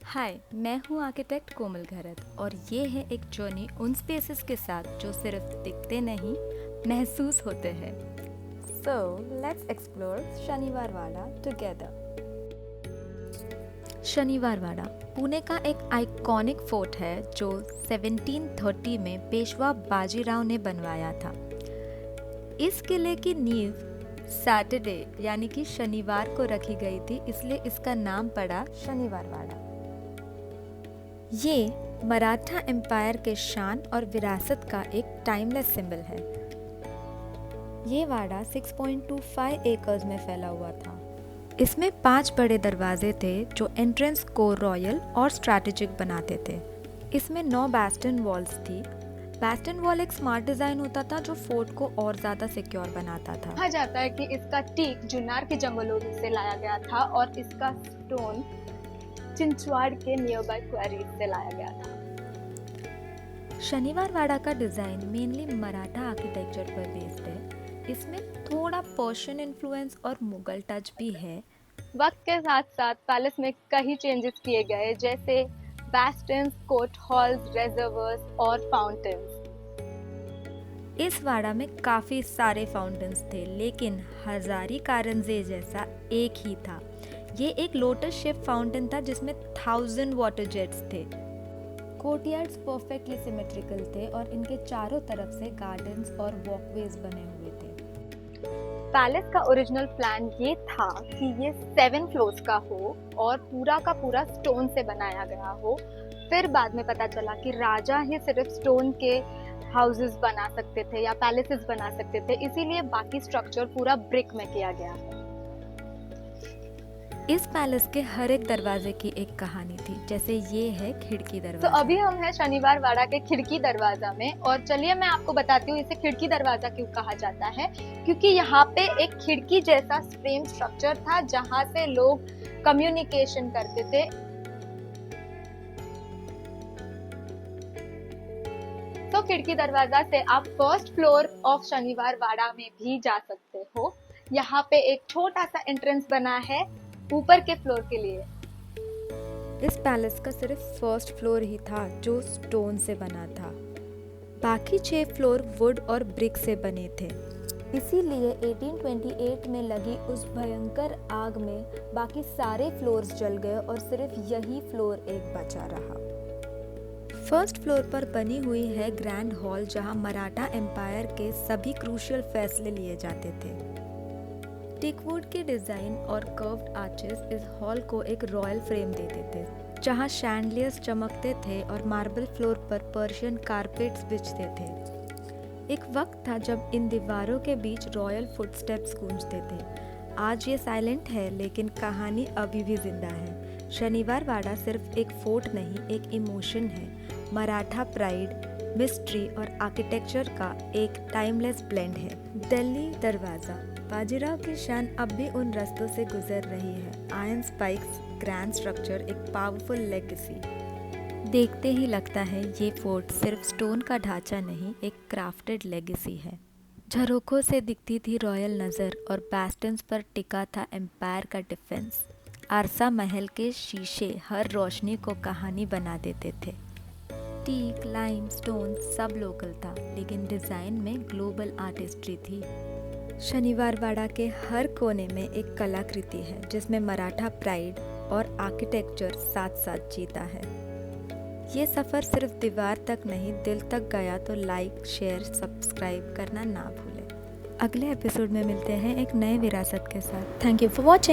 हाय, मैं हूँ आर्किटेक्ट कोमल घरत और ये है एक जर्नी उन स्पेसेस के साथ जो सिर्फ दिखते नहीं, महसूस होते हैं। सो लेट्स एक्सप्लोर शनिवार वाड़ा टुगेदर। शनिवार वाड़ा पुणे का एक आइकॉनिक फोर्ट है जो 1730 में पेशवा बाजीराव ने बनवाया था। इस किले की नींव सैटरडे यानी कि शनिवार को रखी गई थी, इसलिए इसका नाम पड़ा शनिवार वाड़ा। ये मराठा एम्पायर के शान और विरासत का एक टाइमलेस सिंबल है। ये वाड़ा 6.25 एकर्स में फैला हुआ था। इसमें 5 बड़े दरवाजे थे जो एंट्रेंस को रॉयल और स्ट्रैटेजिक बनाते थे। इसमें 9 बैस्टन वॉल्स थी। बैस्टन वॉल एक स्मार्ट डिजाइन होता था जो फोर्ट को और ज्यादा सिक्योर बनाता था। कहा जाता है कि इसका टीक जुन्नार के जंगलों से लाया गया था और इसका स्टोन चिंचवाड़ के नियरबाई क्वेरीज से लाया गया था। शनिवार वाड़ा का डिजाइन मेनली मराठा आर्किटेक्चर पर बेस्ड है। इसमें थोड़ा पर्शियन इन्फ्लुएंस और मुगल टच भी है। वक्त के साथ साथ पैलेस में कई चेंजेस किए गए, जैसे बैस्टन्स, कोर्ट हॉल्स, रेजर्वर्स और फाउंटेन्स। इस वाड़ा में काफी सारे फाउंटेन्स थे, लेकिन हजारी कारंजे जैसा एक ही था। ये एक लोटस शेप फाउंटेन था जिसमें 1000 वाटर जेट्स थे। कोर्टयार्ड्स परफेक्टली सिमेट्रिकल थे और इनके चारों तरफ से गार्डन्स और वॉकवेज बने हुए थे। पैलेस का ओरिजिनल प्लान ये था कि ये 7 फ्लोर्स का हो और पूरा का पूरा स्टोन से बनाया गया हो। फिर बाद में पता चला कि राजा ही सिर्फ स्टोन के हाउसेस बना सकते थे या पैलेसेस बना सकते थे, इसीलिए बाकी स्ट्रक्चर पूरा ब्रिक में किया गया। इस पैलेस के हर एक दरवाजे की एक कहानी थी, जैसे ये है खिड़की दरवाजा। तो अभी हम हैं शनिवार वाड़ा के खिड़की दरवाजा में, और चलिए मैं आपको बताती हूँ इसे खिड़की दरवाजा क्यों कहा जाता है। क्योंकि यहाँ पे एक खिड़की जैसा फ्रेम स्ट्रक्चर था जहाँ से लोग कम्युनिकेशन करते थे। तो खिड़की दरवाजा से आप फर्स्ट फ्लोर ऑफ शनिवार वाड़ा में भी जा सकते हो। यहाँ पे एक छोटा सा एंट्रेंस बना है ऊपर के फ्लोर के लिए। इस पैलेस का सिर्फ फर्स्ट फ्लोर ही था जो स्टोन से बना था। बाकी 6 फ्लोर वुड और ब्रिक से बने थे। इसीलिए 1828 में लगी उस भयंकर आग में बाकी सारे फ्लोर्स जल गए और सिर्फ यही फ्लोर एक बचा रहा। फर्स्ट फ्लोर पर बनी हुई है ग्रैंड हॉल, जहां मराठा एम्पायर के सभी क्रूशियल फैसले लिए जाते थे। टीकवुड के डिजाइन और कर्व्ड आर्चेस इस हॉल को एक रॉयल फ्रेम देते थे, जहां शैंडलियर्स चमकते थे और मार्बल फ्लोर पर पर्शियन कारपेट्स बिछते थे। एक वक्त था जब इन दीवारों के बीच रॉयल फुटस्टेप्स गूंजते थे। आज ये साइलेंट है, लेकिन कहानी अभी भी जिंदा है। शनिवार वाड़ा सिर्फ एक फोर्ट नहीं, एक इमोशन है। मराठा प्राइड, मिस्ट्री और आर्किटेक्चर का एक टाइमलेस ब्लेंड है। दिल्ली दरवाजा बाजीराव की शान अब भी उन रास्तों से गुजर रही है। आयरन स्पाइक्स, ग्रैंड स्ट्रक्चर, एक पावरफुल लेगेसी। देखते ही लगता है ये फोर्ट सिर्फ स्टोन का ढांचा नहीं, एक क्राफ्टेड लेगेसी है। झरोखों से दिखती थी रॉयल नज़र और बैस्टन्स पर टिका था एम्पायर का डिफेंस। आरसा महल के शीशे हर रोशनी को कहानी बना देते थे। टीक, लाइम, स्टोन सब लोकल था, लेकिन डिज़ाइन में ग्लोबल आर्टिस्ट्री थी। शनिवार वाड़ा के हर कोने में एक कलाकृति है जिसमें मराठा प्राइड और आर्किटेक्चर साथ साथ जीता है। ये सफ़र सिर्फ दीवार तक नहीं, दिल तक गया तो लाइक, शेयर, सब्सक्राइब करना ना भूलें। अगले एपिसोड में मिलते हैं एक नए विरासत के साथ। Thank you for watching.